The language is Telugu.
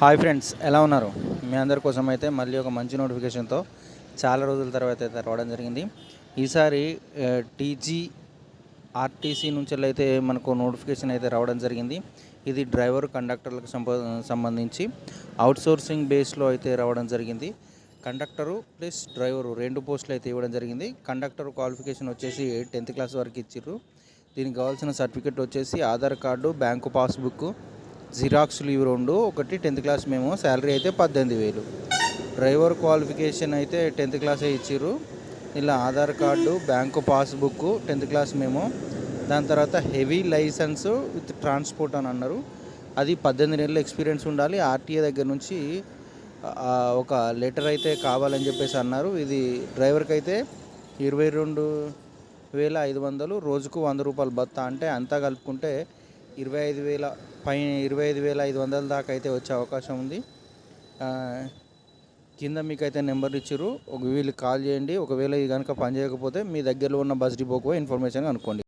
హాయ్ ఫ్రెండ్స్, ఎలా ఉన్నారు? మీ అందరి కోసం అయితే మళ్ళీ ఒక మంచి నోటిఫికేషన్తో చాలా రోజుల తర్వాత అయితే రావడం జరిగింది. ఈసారి టీజీ ఆర్టీసీ నుంచి అయితే మనకు నోటిఫికేషన్ అయితే రావడం జరిగింది. ఇది డ్రైవర్ కండక్టర్లకు సంబంధించి అవుట్సోర్సింగ్ బేస్లో అయితే రావడం జరిగింది. కండక్టరు ప్లస్ డ్రైవరు 2 పోస్టులు అయితే ఇవ్వడం జరిగింది. కండక్టర్ క్వాలిఫికేషన్ వచ్చేసి 10th క్లాస్ వరకు ఇచ్చిర్రు. దీనికి కావాల్సిన సర్టిఫికెట్ వచ్చేసి ఆధార్ కార్డు, బ్యాంకు పాస్బుక్, జిరాక్స్లు ఇవి 2, ఒకటి 10th క్లాస్ మేము. శాలరీ అయితే 18,000. డ్రైవర్ క్వాలిఫికేషన్ అయితే 10th క్లాసే ఇచ్చిర్రు. ఇలా Aadhaar card, bank passbook, 10th class మేము. దాని తర్వాత హెవీ లైసెన్సు విత్ ట్రాన్స్పోర్ట్ అని అన్నారు. అది 18 నెలల ఎక్స్పీరియన్స్ ఉండాలి. ఆర్టీఏ దగ్గర నుంచి ఒక లెటర్ అయితే కావాలని చెప్పేసి అన్నారు. ఇది డ్రైవర్కి అయితే 22,500, రోజుకు 100 రూపాయలు భత్తా. అంటే అంతా కలుపుకుంటే 25,000 పైన 25,500 దాకా అయితే వచ్చే అవకాశం ఉంది. కింద మీకైతే నెంబర్లు ఇచ్చారు. వీళ్ళకి కాల్ చేయండి. ఒకవేళ ఇది కనుక పని చేయకపోతే మీ దగ్గరలో ఉన్న బస్ డిపోకు ఇన్ఫర్మేషన్ అనుకోండి.